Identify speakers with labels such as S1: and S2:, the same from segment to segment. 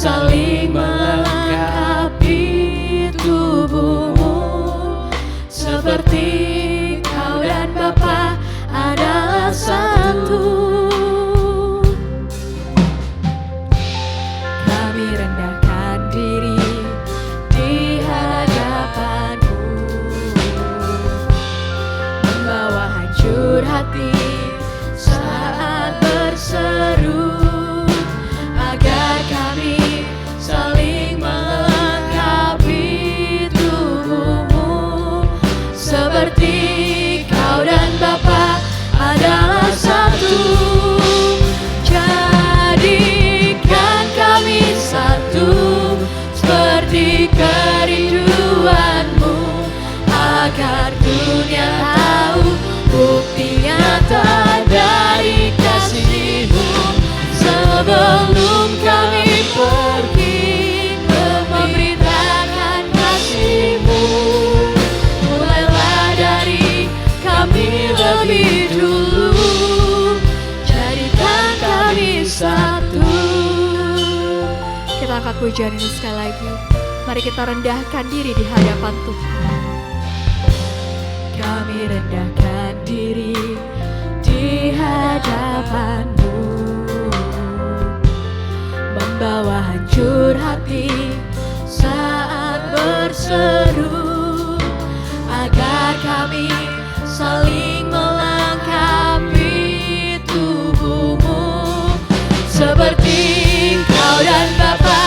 S1: saling melengkapi tubuhmu, seperti kau dan Bapa adalah satu. Kami rendahkan diri di hadapan-Mu, membawa hancur hati saat berseru, agar kami saling melengkapi tubuhmu, seperti kau dan Bapa adalah satu. Jadikan kami satu, seperti kerinduan-Mu, agar dunia tahu bukti nyata dari kasih-Mu. Sebelum kami pergi memberitakan kasih-Mu, mulailah dari kami lebih dulu. Jadikan kami satu. Kita angkat pujian ini sekali lagi. Mari kita rendahkan diri di hadapan Tuhan. Kami rendahkan diri di hadapan-Mu, membawa hancur hati saat berseru, agar kami saling melengkapi tubuhmu, seperti kau dan Bapa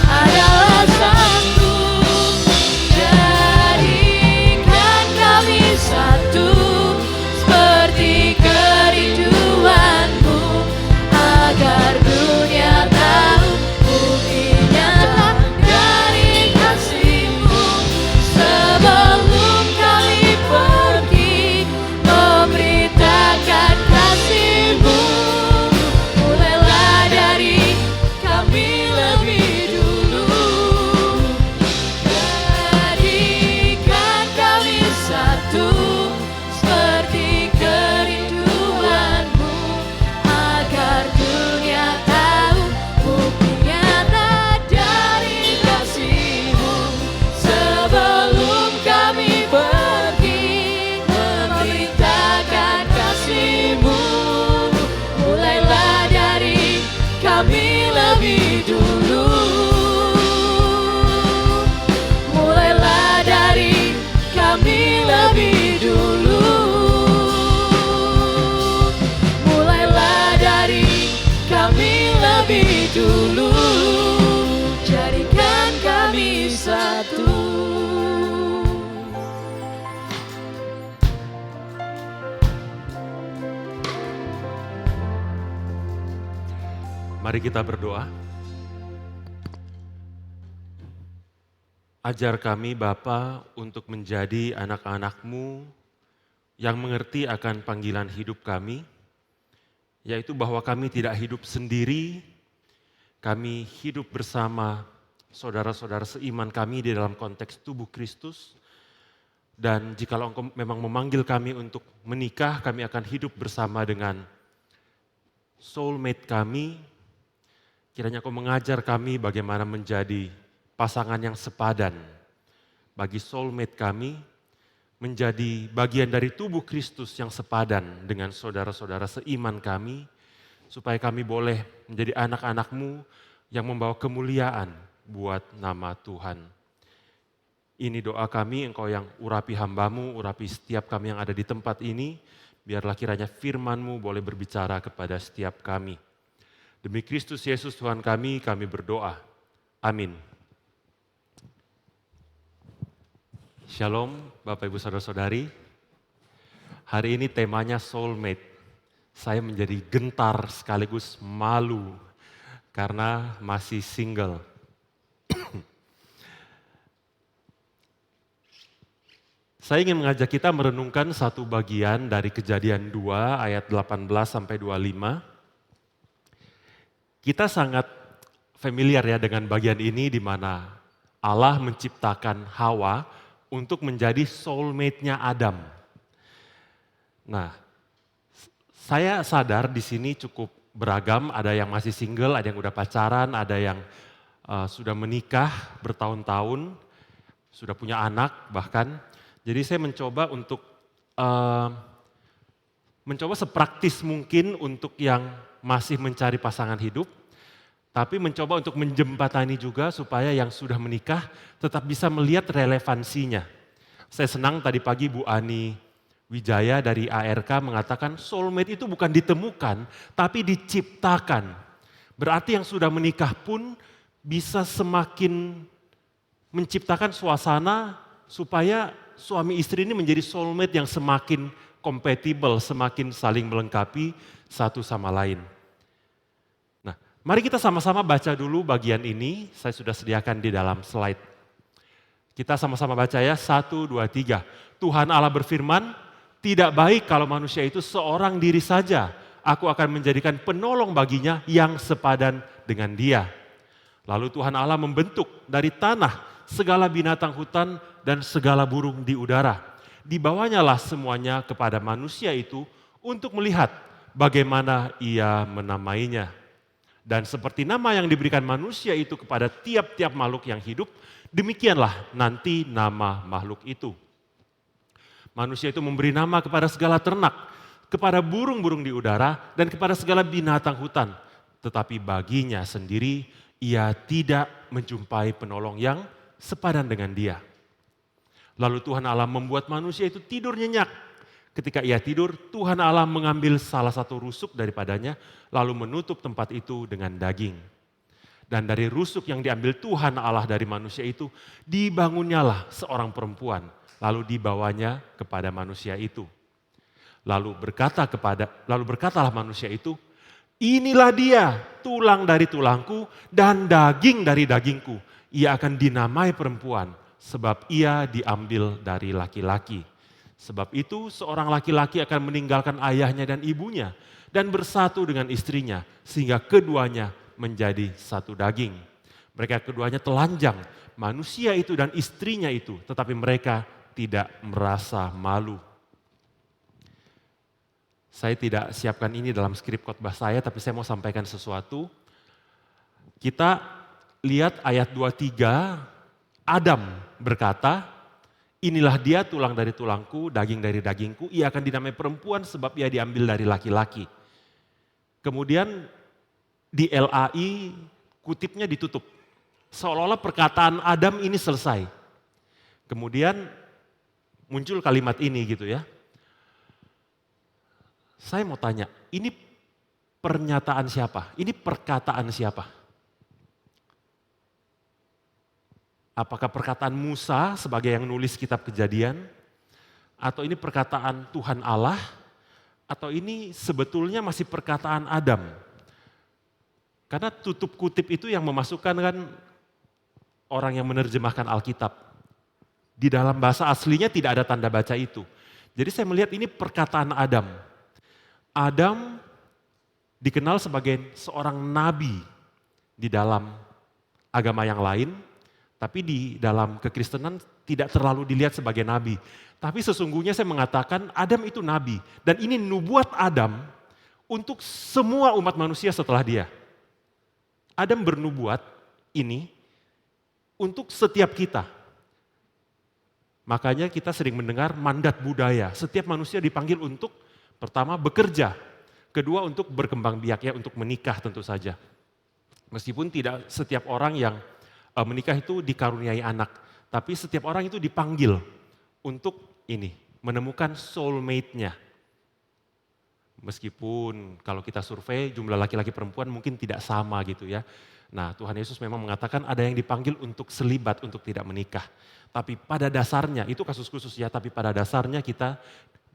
S1: adalah satu. Jadikan kami satu, seperti kerinduan-Mu, agar dunia tahu bukti nyata dari kasih-Mu. Sebelum kami pergi memberitakan kasih-Mu, mulailah dari kami lebih dulu. Jadikan kami satu, seperti kerinduan-Mu, agar dunia tahu bukti nyata dari kasih-Mu. Sebelum kami pergi memberitakan kasih-Mu, mulailah dari kami lebih dulu. Mulailah dari kami lebih dulu. Mulailah dari kami lebih dulu. Jadikan kami satu.
S2: Mari kita berdoa. Ajar kami Bapa untuk menjadi anak-anak-Mu yang mengerti akan panggilan hidup kami, yaitu bahwa kami tidak hidup sendiri, kami hidup bersama saudara-saudara seiman kami di dalam konteks tubuh Kristus. Dan jikalau Engkau memang memanggil kami untuk menikah, kami akan hidup bersama dengan soulmate kami. Kiranya Kau mengajar kami bagaimana menjadi pasangan yang sepadan bagi soulmate kami, menjadi bagian dari tubuh Kristus yang sepadan dengan saudara-saudara seiman kami, supaya kami boleh menjadi anak-anak-Mu yang membawa kemuliaan buat nama Tuhan. Ini doa kami, Engkau yang urapi hamba-Mu, urapi setiap kami yang ada di tempat ini, biarlah kiranya firman-Mu boleh berbicara kepada setiap kami. Demi Kristus Yesus Tuhan kami berdoa. Amin. Shalom Bapak Ibu Saudara-saudari. Hari ini temanya soulmate. Saya menjadi gentar sekaligus malu karena masih single. Saya ingin mengajak kita merenungkan satu bagian dari Kejadian 2 ayat 18 sampai 25. Kita sangat familiar ya dengan bagian ini di mana Allah menciptakan Hawa untuk menjadi soulmate-nya Adam. Nah, saya sadar di sini cukup beragam, ada yang masih single, ada yang udah pacaran, ada yang sudah menikah bertahun-tahun, sudah punya anak bahkan. Jadi saya mencoba untuk sepraktis mungkin untuk yang masih mencari pasangan hidup, tapi mencoba untuk menjembatani juga supaya yang sudah menikah tetap bisa melihat relevansinya. Saya senang tadi pagi Bu Ani Wijaya dari ARK mengatakan soulmate itu bukan ditemukan, tapi diciptakan. Berarti yang sudah menikah pun bisa semakin menciptakan suasana supaya suami istri ini menjadi soulmate yang semakin kompatibel, semakin saling melengkapi satu sama lain. Nah, mari kita sama-sama baca dulu bagian ini, saya sudah sediakan di dalam slide. Kita sama-sama baca ya, 1, 2, 3. Tuhan Allah berfirman, tidak baik kalau manusia itu seorang diri saja. Aku akan menjadikan penolong baginya yang sepadan dengan dia. Lalu Tuhan Allah membentuk dari tanah segala binatang hutan dan segala burung di udara. Dibawanyalah semuanya kepada manusia itu untuk melihat bagaimana ia menamainya. Dan seperti nama yang diberikan manusia itu kepada tiap-tiap makhluk yang hidup, demikianlah nanti nama makhluk itu. Manusia itu memberi nama kepada segala ternak, kepada burung-burung di udara, dan kepada segala binatang hutan. Tetapi baginya sendiri, ia tidak menjumpai penolong yang sepadan dengan dia. Lalu Tuhan Allah membuat manusia itu tidur nyenyak. Ketika ia tidur, Tuhan Allah mengambil salah satu rusuk daripadanya, lalu menutup tempat itu dengan daging. Dan dari rusuk yang diambil Tuhan Allah dari manusia itu, dibangunnyalah seorang perempuan, lalu dibawanya kepada manusia itu. Lalu berkatalah manusia itu, inilah dia, tulang dari tulangku dan daging dari dagingku. Ia akan dinamai perempuan, sebab ia diambil dari laki-laki. Sebab itu seorang laki-laki akan meninggalkan ayahnya dan ibunya dan bersatu dengan istrinya sehingga keduanya menjadi satu daging. Mereka keduanya telanjang, manusia itu dan istrinya itu, tetapi mereka tidak merasa malu. Saya tidak siapkan ini dalam skrip khotbah saya, tapi saya mau sampaikan sesuatu. Kita lihat ayat 23, Adam berkata, inilah dia tulang dari tulangku, daging dari dagingku, ia akan dinamai perempuan sebab ia diambil dari laki-laki. Kemudian di LAI kutipnya ditutup, seolah-olah perkataan Adam ini selesai. Kemudian muncul kalimat ini gitu ya. Saya mau tanya, ini pernyataan siapa? Ini perkataan siapa? Apakah perkataan Musa sebagai yang nulis kitab Kejadian? Atau ini perkataan Tuhan Allah? Atau ini sebetulnya masih perkataan Adam? Karena tutup kutip itu yang memasukkan kan orang yang menerjemahkan Alkitab. Di dalam bahasa aslinya tidak ada tanda baca itu. Jadi saya melihat ini perkataan Adam. Adam dikenal sebagai seorang nabi di dalam agama yang lain, tapi di dalam kekristenan tidak terlalu dilihat sebagai nabi. Tapi sesungguhnya saya mengatakan Adam itu nabi. Dan ini nubuat Adam untuk semua umat manusia setelah dia. Adam bernubuat ini untuk setiap kita. Makanya kita sering mendengar mandat budaya. Setiap manusia dipanggil untuk pertama bekerja, kedua untuk berkembang biak ya, untuk menikah tentu saja. Meskipun tidak setiap orang yang menikah itu dikaruniai anak, tapi setiap orang itu dipanggil untuk ini, menemukan soulmate-nya. Meskipun kalau kita survei jumlah laki-laki perempuan mungkin tidak sama gitu ya. Nah Tuhan Yesus memang mengatakan ada yang dipanggil untuk selibat, untuk tidak menikah. Tapi pada dasarnya, itu kasus khusus ya, tapi pada dasarnya kita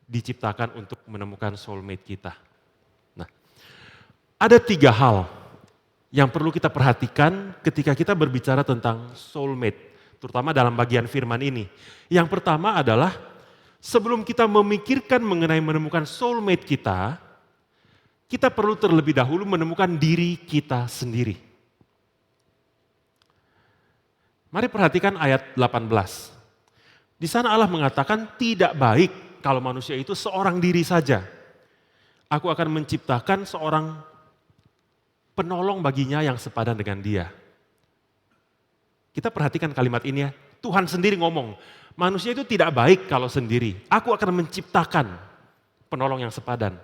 S2: diciptakan untuk menemukan soulmate kita. Nah, ada 3 hal yang perlu kita perhatikan ketika kita berbicara tentang soulmate, terutama dalam bagian firman ini. Yang pertama adalah sebelum kita memikirkan mengenai menemukan soulmate kita, kita perlu terlebih dahulu menemukan diri kita sendiri. Mari perhatikan ayat 18. Di sana Allah mengatakan tidak baik kalau manusia itu seorang diri saja. Aku akan menciptakan seorang penolong baginya yang sepadan dengan dia. Kita perhatikan kalimat ini ya. Tuhan sendiri ngomong, manusia itu tidak baik kalau sendiri. Aku akan menciptakan penolong yang sepadan.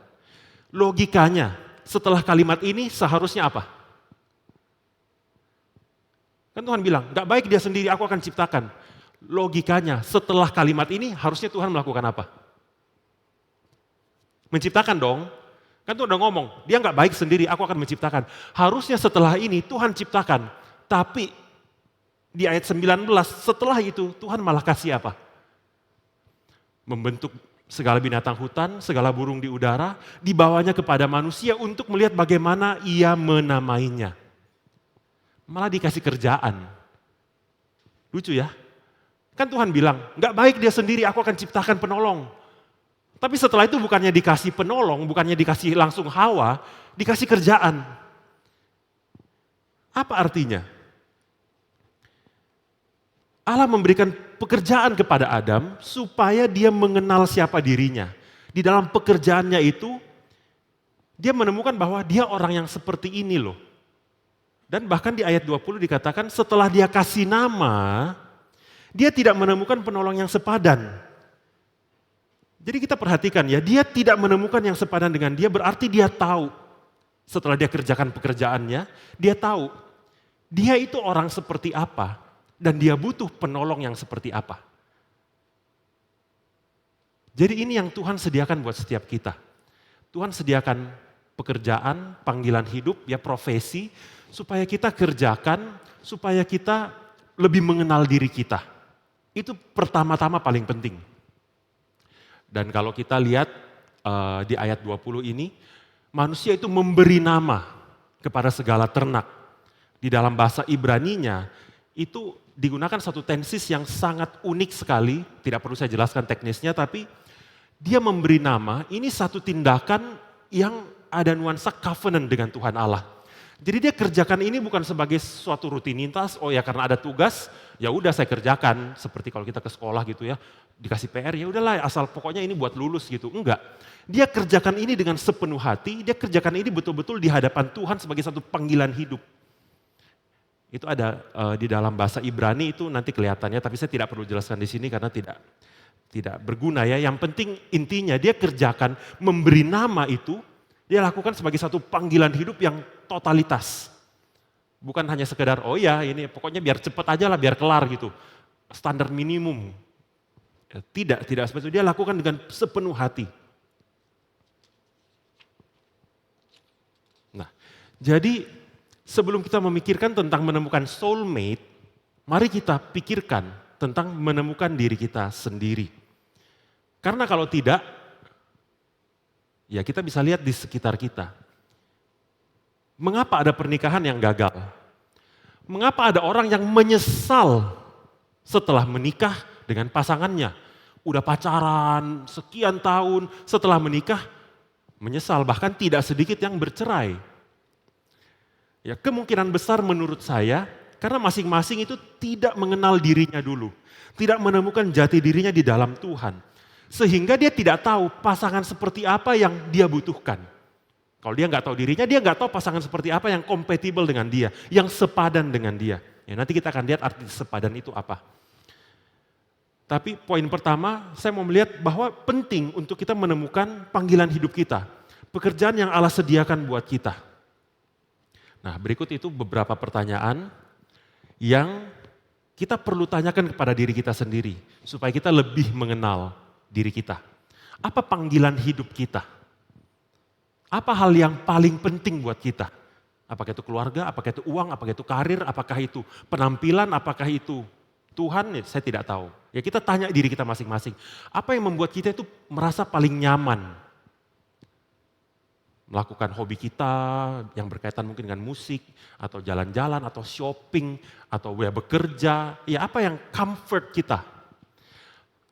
S2: Logikanya, setelah kalimat ini seharusnya apa? Kan Tuhan bilang, gak baik dia sendiri, aku akan ciptakan. Logikanya, setelah kalimat ini harusnya Tuhan melakukan apa? Menciptakan dong. Kan Tuhan udah ngomong, dia gak baik sendiri, aku akan menciptakan. Harusnya setelah ini Tuhan ciptakan. Tapi di ayat 19, setelah itu Tuhan malah kasih apa? Membentuk segala binatang hutan, segala burung di udara, dibawanya kepada manusia untuk melihat bagaimana ia menamainya. Malah dikasih kerjaan. Lucu ya? Kan Tuhan bilang, gak baik dia sendiri, aku akan ciptakan penolong. Tapi setelah itu bukannya dikasih penolong, bukannya dikasih langsung Hawa, dikasih kerjaan. Apa artinya? Allah memberikan pekerjaan kepada Adam supaya dia mengenal siapa dirinya. Di dalam pekerjaannya itu, dia menemukan bahwa dia orang yang seperti ini loh. Dan bahkan di ayat 20 dikatakan setelah dia kasih nama, dia tidak menemukan penolong yang sepadan. Jadi kita perhatikan ya, dia tidak menemukan yang sepadan dengan dia, berarti dia tahu. Setelah dia kerjakan pekerjaannya, dia tahu. Dia itu orang seperti apa, dan dia butuh penolong yang seperti apa. Jadi ini yang Tuhan sediakan buat setiap kita. Tuhan sediakan pekerjaan, panggilan hidup, ya profesi, supaya kita kerjakan, supaya kita lebih mengenal diri kita. Itu pertama-tama paling penting. Dan kalau kita lihat di ayat 20 ini, manusia itu memberi nama kepada segala ternak. Di dalam bahasa Ibraninya, itu digunakan satu tensis yang sangat unik sekali, tidak perlu saya jelaskan teknisnya, tapi dia memberi nama, ini satu tindakan yang ada nuansa covenant dengan Tuhan Allah. Jadi dia kerjakan ini bukan sebagai suatu rutinitas, oh ya karena ada tugas, ya udah saya kerjakan, seperti kalau kita ke sekolah gitu ya, dikasih PR, ya udahlah asal pokoknya ini buat lulus gitu. Enggak, dia kerjakan ini dengan sepenuh hati, dia kerjakan ini betul-betul di hadapan Tuhan sebagai satu panggilan hidup. Itu ada di dalam bahasa Ibrani itu nanti kelihatannya, tapi saya tidak perlu jelaskan di sini karena tidak berguna ya. Yang penting intinya dia kerjakan, memberi nama itu, dia lakukan sebagai satu panggilan hidup yang totalitas. Bukan hanya sekedar, oh ya ini pokoknya biar cepet aja lah, biar kelar gitu. Standar minimum. Tidak seperti itu. Dia lakukan dengan sepenuh hati. Nah, jadi sebelum kita memikirkan tentang menemukan soulmate, mari kita pikirkan tentang menemukan diri kita sendiri. Karena kalau tidak, ya kita bisa lihat di sekitar kita. Mengapa ada pernikahan yang gagal? Mengapa ada orang yang menyesal setelah menikah dengan pasangannya? Udah pacaran sekian tahun, setelah menikah menyesal, bahkan tidak sedikit yang bercerai. Ya, kemungkinan besar menurut saya, karena masing-masing itu tidak mengenal dirinya dulu. Tidak menemukan jati dirinya di dalam Tuhan. Sehingga dia tidak tahu pasangan seperti apa yang dia butuhkan. Kalau dia nggak tahu dirinya, dia nggak tahu pasangan seperti apa yang kompatibel dengan dia, yang sepadan dengan dia. Ya, nanti kita akan lihat arti sepadan itu apa. Tapi poin pertama, saya mau melihat bahwa penting untuk kita menemukan panggilan hidup kita. Pekerjaan yang Allah sediakan buat kita. Nah, berikut itu beberapa pertanyaan yang kita perlu tanyakan kepada diri kita sendiri. Supaya kita lebih mengenal diri kita. Apa panggilan hidup kita? Apa hal yang paling penting buat kita? Apakah itu keluarga, apakah itu uang, apakah itu karir, apakah itu penampilan, apakah itu Tuhan? Ya, saya tidak tahu. Ya kita tanya diri kita masing-masing. Apa yang membuat kita itu merasa paling nyaman? Melakukan hobi kita yang berkaitan mungkin dengan musik, atau jalan-jalan, atau shopping, atau ya bekerja. Ya apa yang comfort kita?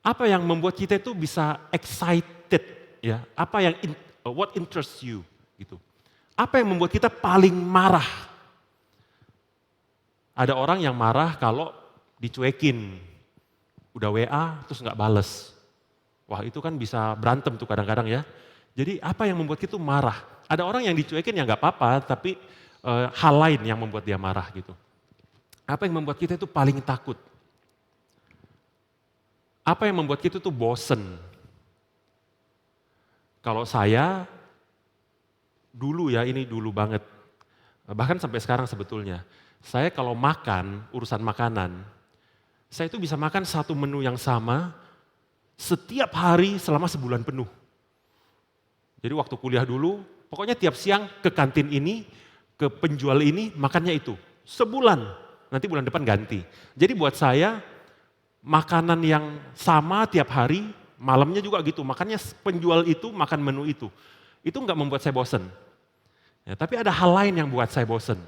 S2: Apa yang membuat kita itu bisa excited? Ya, apa yang what interests you? Gitu. Apa yang membuat kita paling marah? Ada orang yang marah kalau dicuekin, udah WA terus nggak bales. Wah itu kan bisa berantem tuh kadang-kadang ya. Jadi apa yang membuat kita marah? Ada orang yang dicuekin ya nggak apa-apa, tapi hal lain yang membuat dia marah gitu. Apa yang membuat kita itu paling takut? Apa yang membuat kita itu bosen? Kalau saya, dulu ya, ini dulu banget. Bahkan sampai sekarang sebetulnya. Saya kalau makan, urusan makanan, saya itu bisa makan satu menu yang sama setiap hari selama sebulan penuh. Jadi waktu kuliah dulu, pokoknya tiap siang ke kantin ini, ke penjual ini, makannya itu. Sebulan, nanti bulan depan ganti. Jadi buat saya, makanan yang sama tiap hari, malamnya juga gitu. Makannya penjual itu, makan menu itu. Itu nggak membuat saya bosen. Ya, tapi ada hal lain yang buat saya bosen.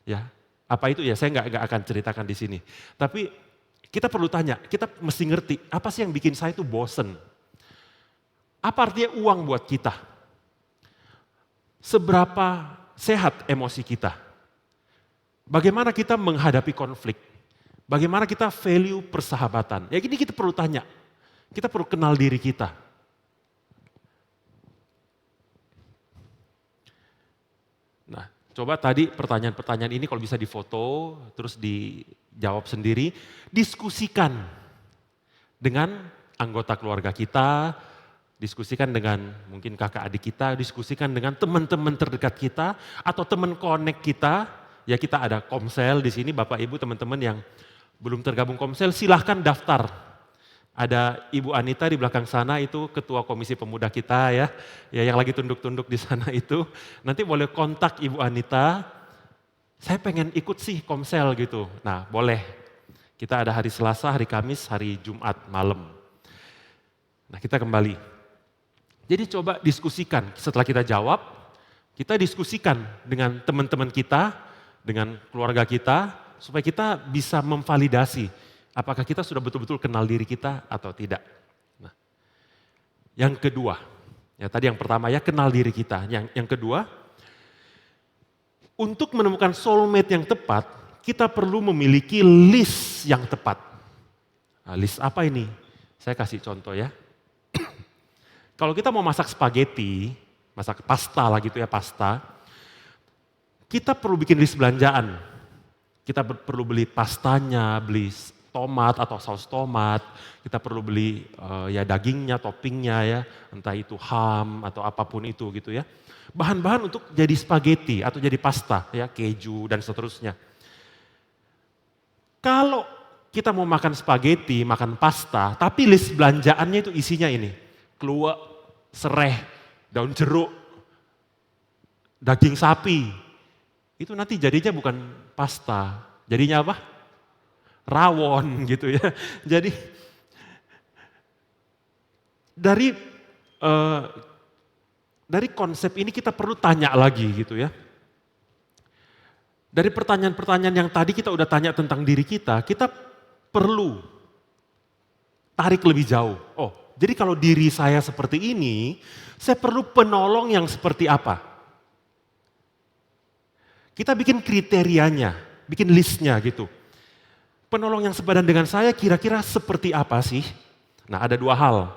S2: Ya, apa itu ya? Saya nggak akan ceritakan di sini. Tapi kita perlu tanya, kita mesti ngerti apa sih yang bikin saya itu bosen. Apa artinya uang buat kita? Seberapa sehat emosi kita? Bagaimana kita menghadapi konflik? Bagaimana kita value persahabatan? Ya ini kita perlu tanya. Kita perlu kenal diri kita. Nah, coba tadi pertanyaan-pertanyaan ini kalau bisa difoto, terus dijawab sendiri, diskusikan dengan anggota keluarga kita, diskusikan dengan mungkin kakak adik kita, diskusikan dengan teman-teman terdekat kita, atau teman connect kita. Ya kita ada Komsel di sini, Bapak Ibu teman-teman yang belum tergabung Komsel, silahkan daftar. Ada Ibu Anita di belakang sana itu ketua komisi pemuda kita ya yang lagi tunduk-tunduk di sana itu. Nanti boleh kontak Ibu Anita, saya pengen ikut sih Komsel gitu. Nah boleh, kita ada hari Selasa, hari Kamis, hari Jumat malam. Nah kita kembali. Jadi coba diskusikan, setelah kita jawab, kita diskusikan dengan teman-teman kita, dengan keluarga kita, supaya kita bisa memvalidasi apakah kita sudah betul-betul kenal diri kita atau tidak. Nah, yang kedua, ya tadi yang pertama ya kenal diri kita. Yang kedua, untuk menemukan soulmate yang tepat, kita perlu memiliki list yang tepat. Nah, list apa ini? Saya kasih contoh ya. Kalau kita mau masak spaghetti, masak pasta lah gitu ya, pasta, kita perlu bikin list belanjaan. Kita perlu beli pastanya, beli tomat atau saus tomat, kita perlu beli ya dagingnya, toppingnya ya, entah itu ham atau apapun itu gitu ya. Bahan-bahan untuk jadi spaghetti atau jadi pasta ya, keju dan seterusnya. Kalau kita mau makan spaghetti, makan pasta, tapi list belanjaannya itu isinya ini, keluak, sereh, daun jeruk, daging sapi, itu nanti jadinya bukan pasta, jadinya apa? Rawon gitu ya. Jadi dari konsep ini kita perlu tanya lagi gitu ya. Dari pertanyaan-pertanyaan yang tadi kita udah tanya tentang diri kita perlu tarik lebih jauh. Oh, jadi kalau diri saya seperti ini, saya perlu penolong yang seperti apa? Kita bikin kriterianya, bikin listnya gitu. Penolong yang sepadan dengan saya kira-kira seperti apa sih? Nah ada dua hal.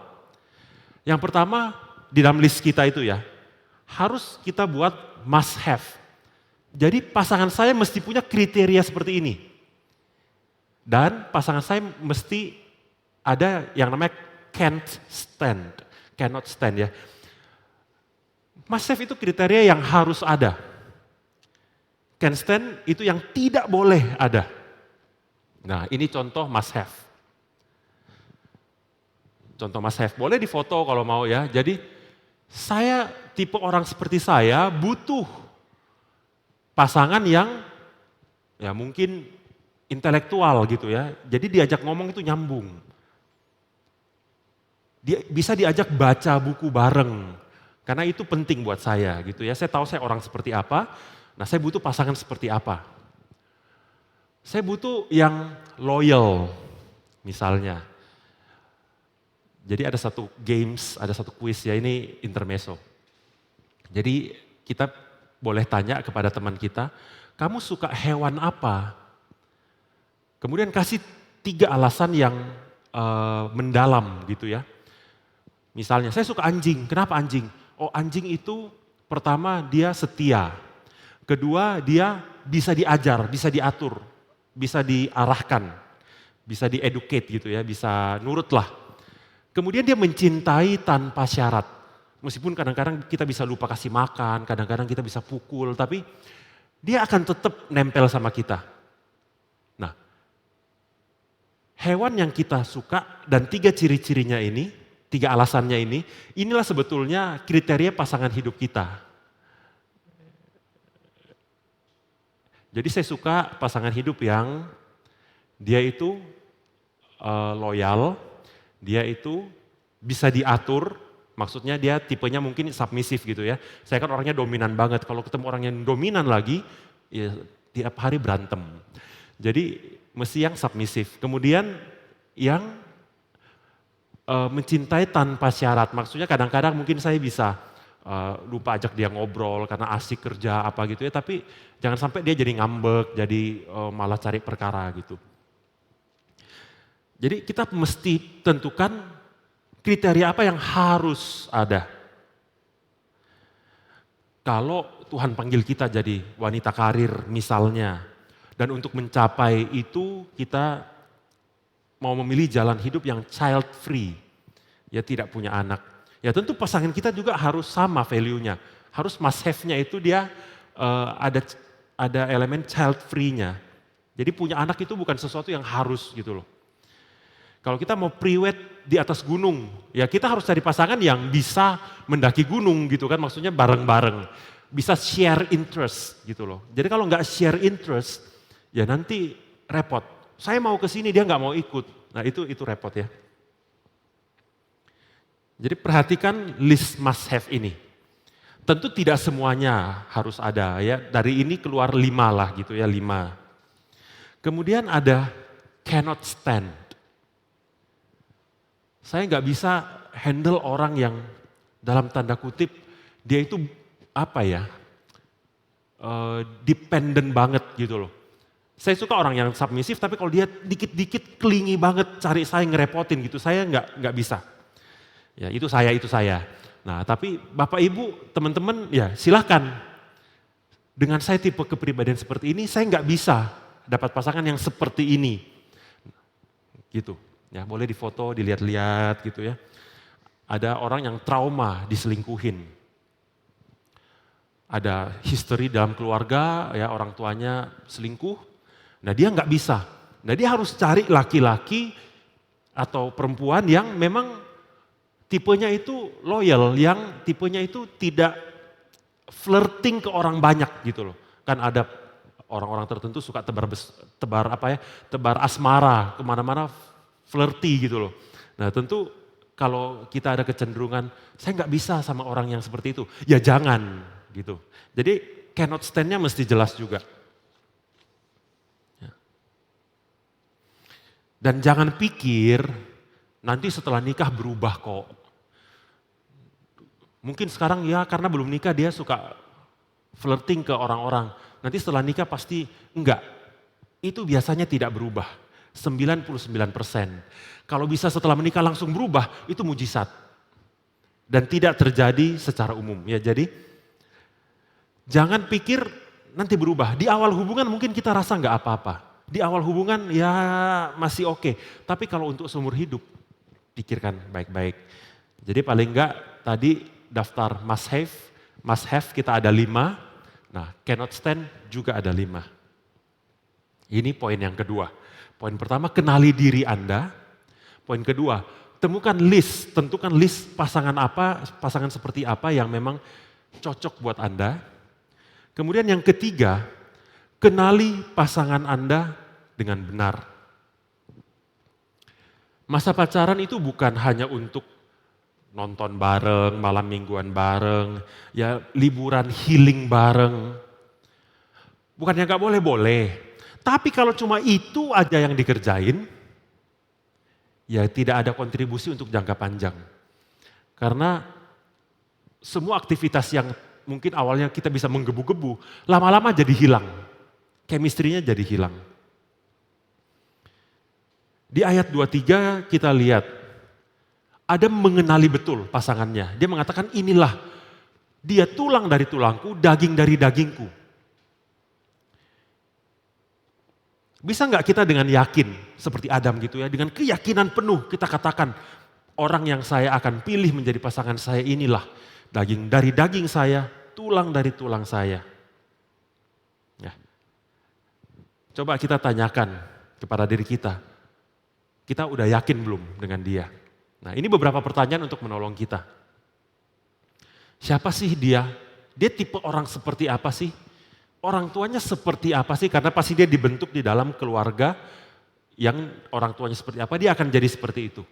S2: Yang pertama di dalam list kita itu ya, harus kita buat must have. Jadi pasangan saya mesti punya kriteria seperti ini. Dan pasangan saya mesti ada yang namanya cannot stand ya. Must have itu kriteria yang harus ada. Can stand itu yang tidak boleh ada. Nah ini contoh must have. Contoh must have, boleh difoto kalau mau ya. Jadi saya tipe orang seperti saya butuh pasangan yang ya mungkin intelektual gitu ya. Jadi diajak ngomong itu nyambung. Dia bisa diajak baca buku bareng. Karena itu penting buat saya gitu ya. Saya tahu saya orang seperti apa. Nah saya butuh pasangan seperti apa. Saya butuh yang loyal, misalnya. Jadi ada satu games, ada satu quiz ya, ini intermezzo. Jadi kita boleh tanya kepada teman kita, kamu suka hewan apa? Kemudian kasih 3 alasan yang mendalam gitu ya. Misalnya, saya suka anjing, kenapa anjing? Oh anjing itu pertama dia setia. Kedua dia bisa diajar, bisa diatur. bisa diarahkan, bisa dieducate gitu ya, bisa nurut lah. Kemudian dia mencintai tanpa syarat. Meskipun kadang-kadang kita bisa lupa kasih makan, kadang-kadang kita bisa pukul, tapi dia akan tetap nempel sama kita. Nah, hewan yang kita suka dan 3 ciri-cirinya ini, 3 alasannya ini, inilah sebetulnya kriteria pasangan hidup kita. Jadi saya suka pasangan hidup yang dia itu loyal, dia itu bisa diatur, maksudnya dia tipenya mungkin submisif gitu ya. Saya kan orangnya dominan banget, kalau ketemu orang yang dominan lagi, ya tiap hari berantem. Jadi mesti yang submisif. Kemudian yang mencintai tanpa syarat, maksudnya kadang-kadang mungkin saya bisa lupa ajak dia ngobrol karena asik kerja apa gitu ya, tapi jangan sampai dia jadi ngambek, jadi malah cari perkara gitu. Jadi kita mesti tentukan kriteria apa yang harus ada. Kalau Tuhan panggil kita jadi wanita karir misalnya, dan untuk mencapai itu kita mau memilih jalan hidup yang child free, ya tidak punya anak. Ya tentu pasangan kita juga harus sama value-nya, harus must have-nya itu dia ada elemen child free-nya. Jadi punya anak itu bukan sesuatu yang harus gitu loh. Kalau kita mau priwet di atas gunung, ya kita harus cari pasangan yang bisa mendaki gunung gitu kan, maksudnya bareng-bareng. Bisa share interest gitu loh. Jadi kalau nggak share interest, ya nanti repot. Saya mau ke sini, dia nggak mau ikut. Nah itu repot ya. Jadi perhatikan list must have ini. Tentu tidak semuanya harus ada ya. Dari ini keluar 5 lah gitu ya, 5. Kemudian ada cannot stand. Saya nggak bisa handle orang yang dalam tanda kutip dia itu apa ya, dependent banget gitu loh. Saya suka orang yang submisif, tapi kalau dia dikit-dikit klingi banget cari saya ngerepotin gitu, saya nggak bisa. Ya itu saya. Nah tapi Bapak Ibu, teman-teman ya silahkan. Dengan saya tipe kepribadian seperti ini, saya nggak bisa dapat pasangan yang seperti ini. Gitu. Ya, boleh difoto, dilihat-lihat gitu ya. Ada orang yang trauma diselingkuhin. Ada history dalam keluarga, ya orang tuanya selingkuh. Nah dia nggak bisa. Nah dia harus cari laki-laki atau perempuan yang memang tipenya itu loyal, yang tipenya itu tidak flirting ke orang banyak gitu loh. Kan ada orang-orang tertentu suka tebar asmara kemana-mana, flirty gitu loh. Nah tentu kalau kita ada kecenderungan, saya nggak bisa sama orang yang seperti itu, ya jangan gitu. Jadi cannot stand-nya mesti jelas juga. Ya. Dan jangan pikir nanti setelah nikah berubah kok. Mungkin sekarang ya karena belum nikah dia suka flirting ke orang-orang. Nanti setelah nikah pasti enggak. Itu biasanya tidak berubah. 99%. Kalau bisa setelah menikah langsung berubah, itu mujizat. Dan tidak terjadi secara umum. Ya, jadi jangan pikir nanti berubah. Di awal hubungan mungkin kita rasa nggak apa-apa. Di awal hubungan ya masih oke. Tapi kalau untuk seumur hidup, pikirkan baik-baik. Jadi paling nggak tadi daftar must have kita ada 5. Nah cannot stand juga ada 5. Ini poin yang kedua. Poin pertama, kenali diri Anda. Poin kedua, tentukan list pasangan seperti apa yang memang cocok buat Anda. Kemudian yang ketiga, kenali pasangan Anda dengan benar. Masa pacaran itu bukan hanya untuk nonton bareng, malam mingguan bareng, ya liburan healing bareng. Bukannya nggak boleh. Tapi kalau cuma itu aja yang dikerjain, ya tidak ada kontribusi untuk jangka panjang. Karena semua aktivitas yang mungkin awalnya kita bisa menggebu-gebu, lama-lama jadi hilang. Chemistry-nya jadi hilang. Di ayat 23 kita lihat, Adam mengenali betul pasangannya. Dia mengatakan inilah, dia tulang dari tulangku, daging dari dagingku. Bisa nggak kita dengan yakin seperti Adam gitu ya, dengan keyakinan penuh kita katakan orang yang saya akan pilih menjadi pasangan saya inilah daging dari daging saya, tulang dari tulang saya. Ya. Coba kita tanyakan kepada diri kita udah yakin belum dengan dia? Nah ini beberapa pertanyaan untuk menolong kita. Siapa sih dia? Dia tipe orang seperti apa sih? Orang tuanya seperti apa sih? Karena pasti dia dibentuk di dalam keluarga yang orang tuanya seperti apa, dia akan jadi seperti itu.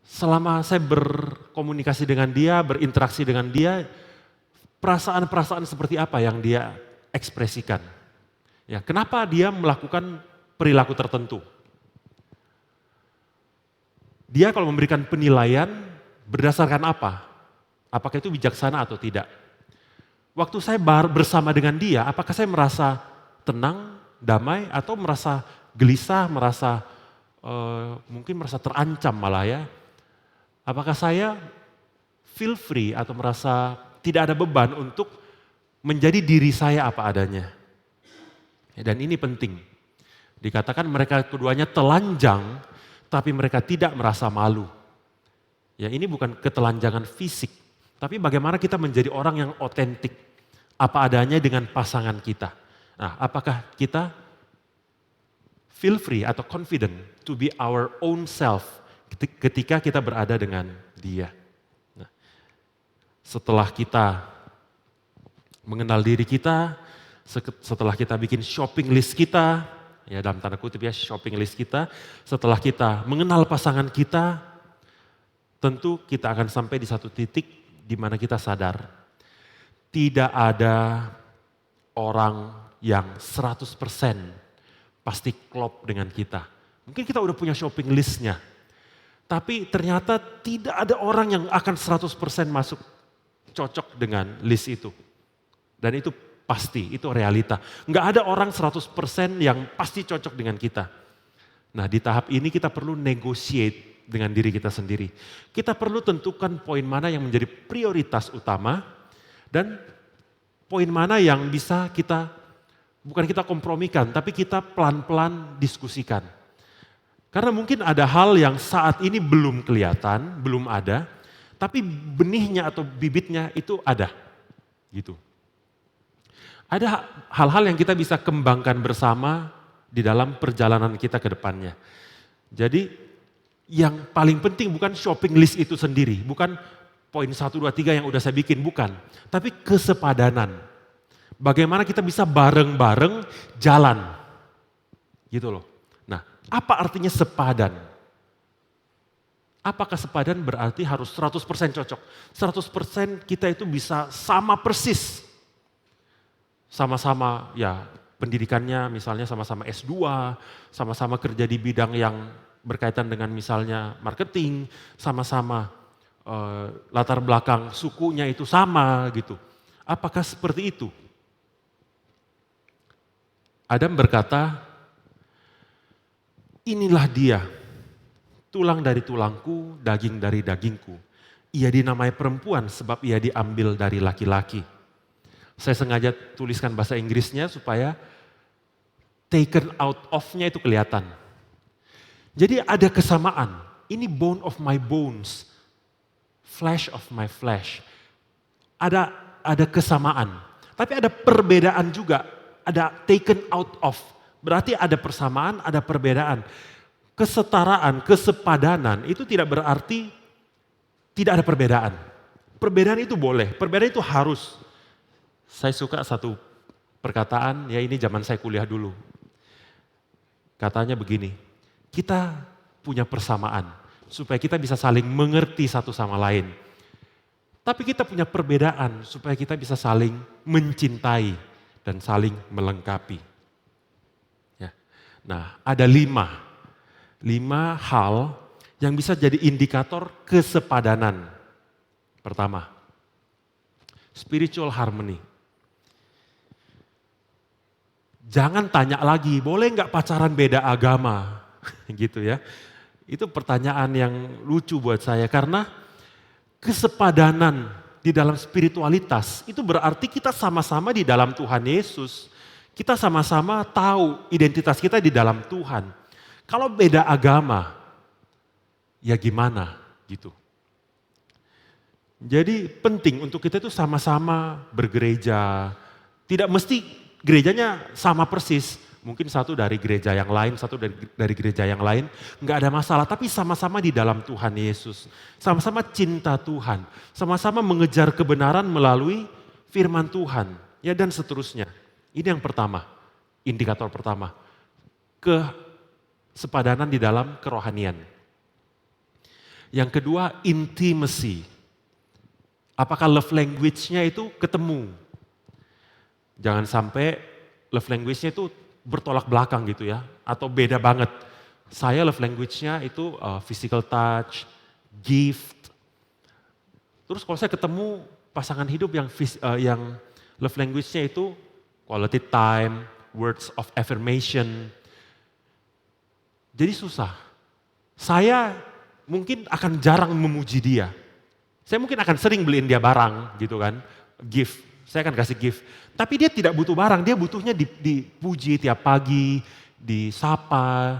S2: Selama saya berkomunikasi dengan dia, berinteraksi dengan dia, perasaan-perasaan seperti apa yang dia ekspresikan? Ya, kenapa dia melakukan perilaku tertentu? Dia kalau memberikan penilaian berdasarkan apa? Apakah itu bijaksana atau tidak? Waktu saya bersama dengan dia, apakah saya merasa tenang, damai, atau merasa gelisah, mungkin merasa terancam malah ya? Apakah saya feel free atau merasa tidak ada beban untuk menjadi diri saya apa adanya? Dan ini penting. Dikatakan mereka keduanya telanjang, tapi mereka tidak merasa malu. Ya ini bukan ketelanjangan fisik, tapi bagaimana kita menjadi orang yang otentik, apa adanya dengan pasangan kita. Nah, apakah kita feel free atau confident to be our own self ketika kita berada dengan dia. Nah, setelah kita mengenal diri kita, setelah kita bikin shopping list kita, ya dalam tanda kutip ya shopping list kita, setelah kita mengenal pasangan kita, tentu kita akan sampai di satu titik di mana kita sadar tidak ada orang yang 100% pasti klop dengan kita. Mungkin kita udah punya shopping listnya, tapi ternyata tidak ada orang yang akan 100% masuk cocok dengan list itu. Dan itu pasti, itu realita. Nggak ada orang 100% yang pasti cocok dengan kita. Nah di tahap ini kita perlu negotiate dengan diri kita sendiri. Kita perlu tentukan poin mana yang menjadi prioritas utama dan poin mana yang bisa bukan kita kompromikan, tapi kita pelan-pelan diskusikan. Karena mungkin ada hal yang saat ini belum kelihatan, belum ada, tapi benihnya atau bibitnya itu ada. Gitu. Ada hal-hal yang kita bisa kembangkan bersama di dalam perjalanan kita ke depannya. Jadi yang paling penting bukan shopping list itu sendiri, bukan poin 1, 2, 3 yang udah saya bikin, bukan. Tapi kesepadanan. Bagaimana kita bisa bareng-bareng jalan. Gitu loh. Nah, apa artinya sepadan? Apakah sepadan berarti harus 100% cocok? 100% kita itu bisa sama persis. Sama-sama ya pendidikannya misalnya sama-sama S2, sama-sama kerja di bidang yang berkaitan dengan misalnya marketing, sama-sama latar belakang sukunya itu sama gitu. Apakah seperti itu? Adam berkata, inilah dia, tulang dari tulangku, daging dari dagingku. Ia dinamai perempuan sebab ia diambil dari laki-laki. Saya sengaja tuliskan bahasa Inggrisnya supaya taken out of-nya itu kelihatan. Jadi ada kesamaan, ini bone of my bones, flesh of my flesh. Ada kesamaan, tapi ada perbedaan juga, ada taken out of. Berarti ada persamaan, ada perbedaan. Kesetaraan, kesepadanan itu tidak berarti tidak ada perbedaan. Perbedaan itu boleh, perbedaan itu harus. Saya suka satu perkataan, ya ini zaman saya kuliah dulu. Katanya begini, kita punya persamaan supaya kita bisa saling mengerti satu sama lain. Tapi kita punya perbedaan supaya kita bisa saling mencintai dan saling melengkapi. Ya. Nah, ada 5 hal yang bisa jadi indikator kesepadanan. Pertama, spiritual harmony. Jangan tanya lagi, boleh nggak pacaran beda agama? Gitu ya. Itu pertanyaan yang lucu buat saya karena kesepadanan di dalam spiritualitas itu berarti kita sama-sama di dalam Tuhan Yesus. Kita sama-sama tahu identitas kita di dalam Tuhan. Kalau beda agama, ya gimana gitu. Jadi penting untuk kita itu sama-sama bergereja. Tidak mesti gerejanya sama persis. Mungkin satu dari gereja yang lain, satu dari gereja yang lain. Enggak ada masalah, tapi sama-sama di dalam Tuhan Yesus. Sama-sama cinta Tuhan. Sama-sama mengejar kebenaran melalui firman Tuhan. Ya dan seterusnya. Ini yang pertama, indikator pertama. Kesepadanan di dalam kerohanian. Yang kedua, intimacy. Apakah love language-nya itu ketemu? Jangan sampai love language-nya itu bertolak belakang gitu ya, atau beda banget. Saya love language-nya itu physical touch, gift. Terus kalau saya ketemu pasangan hidup yang love language-nya itu quality time, words of affirmation. Jadi susah. Saya mungkin akan jarang memuji dia. Saya mungkin akan sering beliin dia barang gitu kan, gift. Saya akan kasih gift. Tapi dia tidak butuh barang, dia butuhnya dipuji tiap pagi, disapa.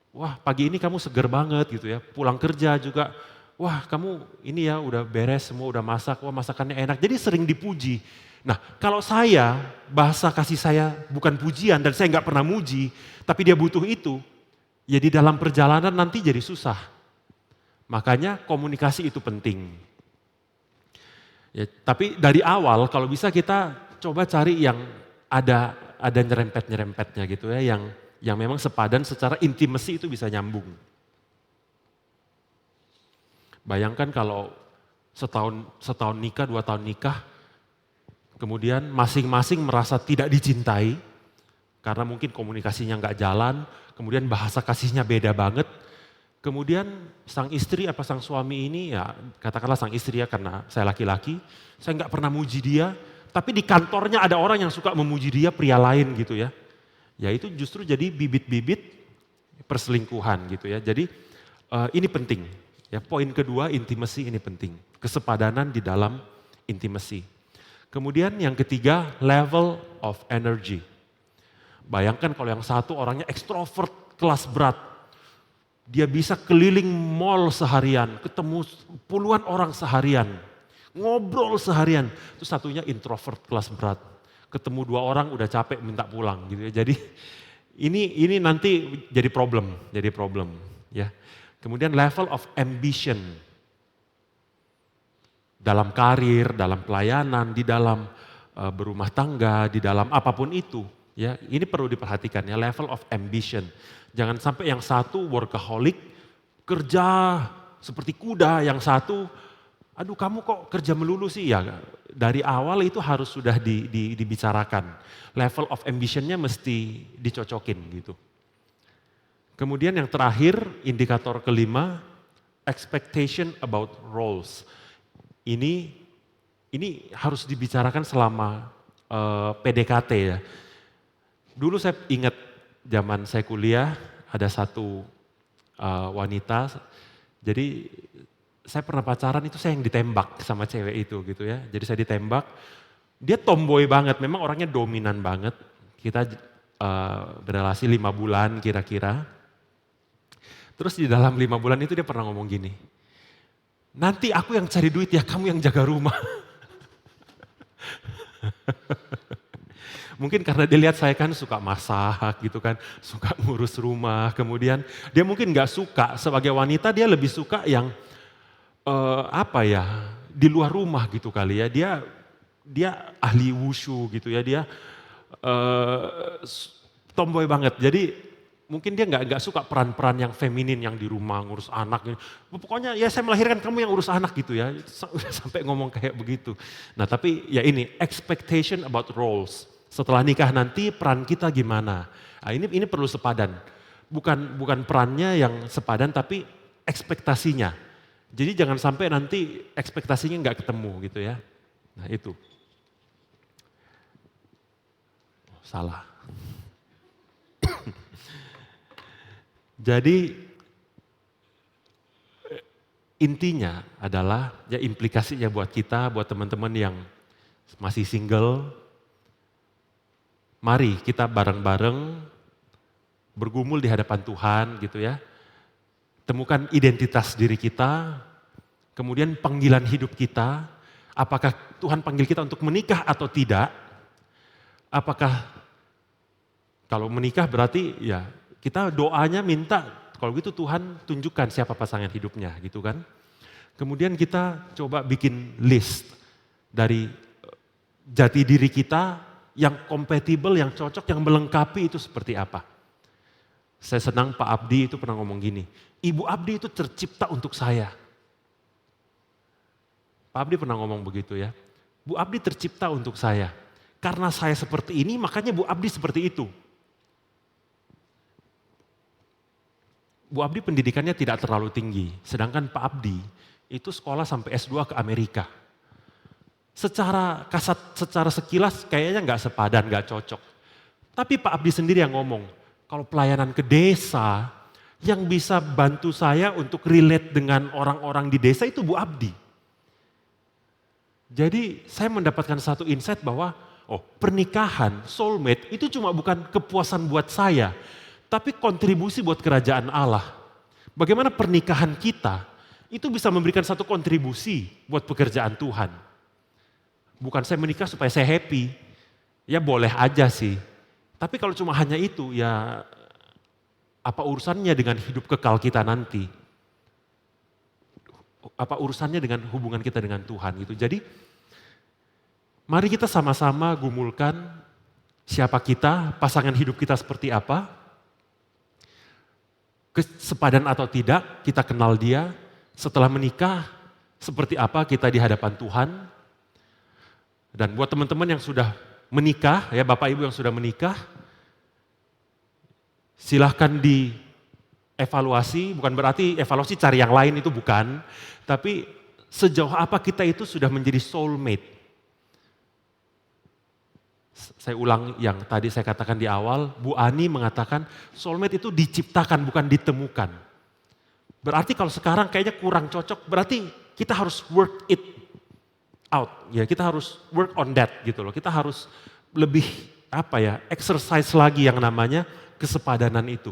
S2: Wah pagi ini kamu seger banget gitu ya, pulang kerja juga. Wah kamu ini ya udah beres semua, udah masak, wah masakannya enak. Jadi sering dipuji. Nah kalau saya, bahasa kasih saya bukan pujian dan saya nggak pernah muji, tapi dia butuh itu, ya di dalam perjalanan nanti jadi susah. Makanya komunikasi itu penting. Ya, tapi dari awal kalau bisa kita coba cari yang ada nyerempet-nyerempetnya gitu ya, yang memang sepadan secara intimasi itu bisa nyambung. Bayangkan kalau setahun nikah, 2 tahun nikah, kemudian masing-masing merasa tidak dicintai, karena mungkin komunikasinya nggak jalan, kemudian bahasa kasihnya beda banget. Kemudian sang istri apa sang suami ini, ya katakanlah sang istri ya karena saya laki-laki, saya nggak pernah muji dia, tapi di kantornya ada orang yang suka memuji dia, pria lain gitu ya. Ya itu justru jadi bibit-bibit perselingkuhan gitu ya. Jadi ini penting. Ya, poin kedua, intimacy ini penting. Kesepadanan di dalam intimacy. Kemudian yang ketiga, level of energy. Bayangkan kalau yang satu orangnya ekstrovert kelas berat. Dia bisa keliling mall seharian, ketemu puluhan orang seharian, ngobrol seharian. Terus satunya introvert kelas berat, ketemu 2 orang udah capek minta pulang gitu ya. Jadi ini nanti jadi problem ya. Kemudian level of ambition dalam karir, dalam pelayanan, di dalam berumah tangga, di dalam apapun itu. Ya, ini perlu diperhatikan ya, level of ambition. Jangan sampai yang satu workaholic, kerja seperti kuda, yang satu, aduh kamu kok kerja melulu sih? Ya dari awal itu harus sudah dibicarakan. Level of ambitionnya mesti dicocokin gitu. Kemudian yang terakhir, indikator kelima, expectation about roles. Ini harus dibicarakan selama PDKT ya. Dulu saya ingat zaman saya kuliah ada satu wanita, jadi saya pernah pacaran itu saya yang ditembak sama cewek itu gitu ya. Jadi saya ditembak, dia tomboy banget, memang orangnya dominan banget. Kita berrelasi 5 bulan kira-kira. Terus di dalam 5 bulan itu dia pernah ngomong gini, nanti aku yang cari duit ya, kamu yang jaga rumah. Mungkin karena dia lihat saya kan suka masak gitu kan, suka ngurus rumah, kemudian dia mungkin gak suka, sebagai wanita dia lebih suka yang di luar rumah gitu kali ya. Dia ahli wushu gitu ya, dia tomboy banget. Jadi mungkin dia nggak suka peran-peran yang feminin yang di rumah ngurus anak. Pokoknya ya saya melahirkan kamu yang urus anak gitu ya. Sampai ngomong kayak begitu. Nah tapi ya ini expectation about roles. Setelah nikah nanti peran kita gimana? Nah, ini perlu sepadan. Bukan perannya yang sepadan tapi ekspektasinya. Jadi jangan sampai nanti ekspektasinya nggak ketemu gitu ya. Nah itu. Salah. Jadi intinya adalah ya implikasinya buat kita, buat teman-teman yang masih single, Mari kita bareng-bareng bergumul di hadapan Tuhan gitu ya. Temukan identitas diri kita, kemudian panggilan hidup kita. Apakah Tuhan panggil kita untuk menikah atau tidak? Apakah kalau menikah berarti ya kita doanya minta, kalau gitu Tuhan tunjukkan siapa pasangan hidupnya gitu kan. Kemudian kita coba bikin list dari jati diri kita yang kompatibel, yang cocok, yang melengkapi itu seperti apa. Saya senang Pak Abdi itu pernah ngomong gini, Ibu Abdi itu tercipta untuk saya. Pak Abdi pernah ngomong begitu ya, Bu Abdi tercipta untuk saya. Karena saya seperti ini, makanya Bu Abdi seperti itu. Bu Abdi pendidikannya tidak terlalu tinggi, sedangkan Pak Abdi itu sekolah sampai S2 ke Amerika. Secara kasat, secara sekilas kayaknya nggak sepadan, nggak cocok. Tapi Pak Abdi sendiri yang ngomong, kalau pelayanan ke desa, yang bisa bantu saya untuk relate dengan orang-orang di desa itu Bu Abdi. Jadi saya mendapatkan satu insight bahwa pernikahan, soulmate itu cuma bukan kepuasan buat saya, tapi kontribusi buat kerajaan Allah. Bagaimana pernikahan kita itu bisa memberikan satu kontribusi buat pekerjaan Tuhan. Bukan saya menikah supaya saya happy, ya boleh aja sih. Tapi kalau cuma hanya itu, ya apa urusannya dengan hidup kekal kita nanti? Apa urusannya dengan hubungan kita dengan Tuhan gitu. Jadi mari kita sama-sama gumulkan siapa kita, pasangan hidup kita seperti apa, sepadan atau tidak, kita kenal dia. Setelah menikah, seperti apa kita di hadapan Tuhan. Dan buat teman-teman yang sudah menikah, ya Bapak Ibu yang sudah menikah, silahkan dievaluasi, bukan berarti evaluasi cari yang lain itu bukan, tapi sejauh apa kita itu sudah menjadi soulmate. Saya ulang yang tadi saya katakan di awal, Bu Ani mengatakan soulmate itu diciptakan bukan ditemukan. Berarti kalau sekarang kayaknya kurang cocok, berarti kita harus work it out. Ya, kita harus work on that gitu loh. Kita harus lebih exercise lagi yang namanya kesepadanan itu.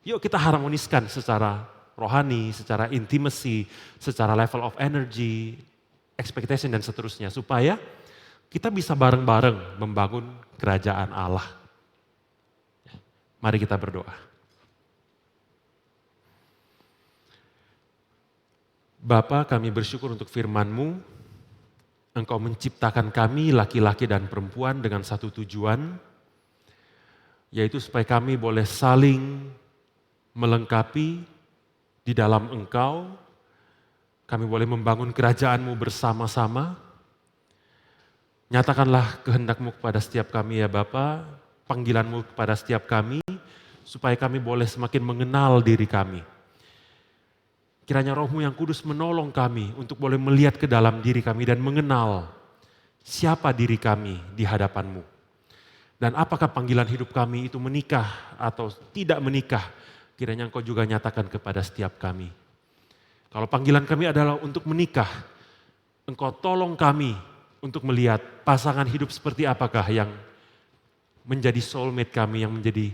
S2: Yuk kita harmoniskan secara rohani, secara intimacy, secara level of energy, expectation dan seterusnya. Supaya kita bisa bareng-bareng membangun kerajaan Allah. Mari kita berdoa. Bapa, kami bersyukur untuk firman-Mu. Engkau menciptakan kami laki-laki dan perempuan dengan satu tujuan, yaitu supaya kami boleh saling melengkapi di dalam Engkau. Kami boleh membangun kerajaan-Mu bersama-sama. Nyatakanlah kehendak-Mu kepada setiap kami ya Bapa, panggilan-Mu kepada setiap kami, supaya kami boleh semakin mengenal diri kami. Kiranya Roh-Mu yang kudus menolong kami untuk boleh melihat ke dalam diri kami dan mengenal siapa diri kami di hadapan-Mu. Dan apakah panggilan hidup kami itu menikah atau tidak menikah, kiranya Engkau juga nyatakan kepada setiap kami. Kalau panggilan kami adalah untuk menikah, Engkau tolong kami untuk melihat pasangan hidup seperti apakah yang menjadi soulmate kami, yang menjadi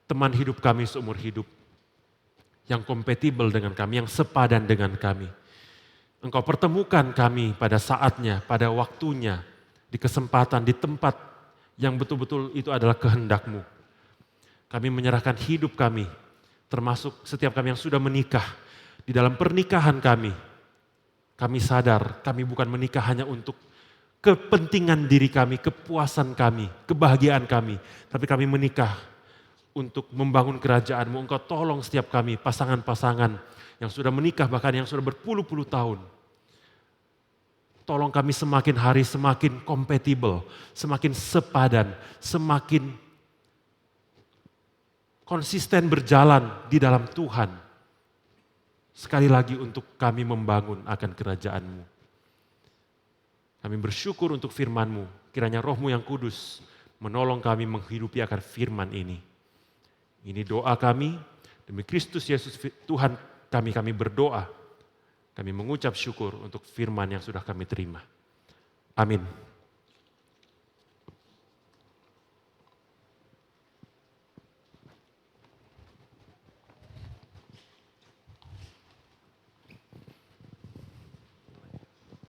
S2: teman hidup kami seumur hidup. Yang kompatibel dengan kami, yang sepadan dengan kami. Engkau pertemukan kami pada saatnya, pada waktunya, di kesempatan, di tempat yang betul-betul itu adalah kehendak-Mu. Kami menyerahkan hidup kami, termasuk setiap kami yang sudah menikah. Di dalam pernikahan kami sadar kami bukan menikah hanya untuk kepentingan diri kami, kepuasan kami, kebahagiaan kami. Tapi kami menikah untuk membangun kerajaan-Mu. Engkau tolong setiap kami, pasangan-pasangan yang sudah menikah, bahkan yang sudah berpuluh-puluh tahun. Tolong kami semakin hari semakin kompatibel, semakin sepadan, semakin konsisten berjalan di dalam Tuhan. Sekali lagi untuk kami membangun akan kerajaan-Mu. Kami bersyukur untuk firman-Mu. Kiranya Roh-Mu yang kudus menolong kami menghidupi akan firman ini. Ini doa kami, demi Kristus Yesus Tuhan kami berdoa. Kami mengucap syukur untuk firman yang sudah kami terima. Amin.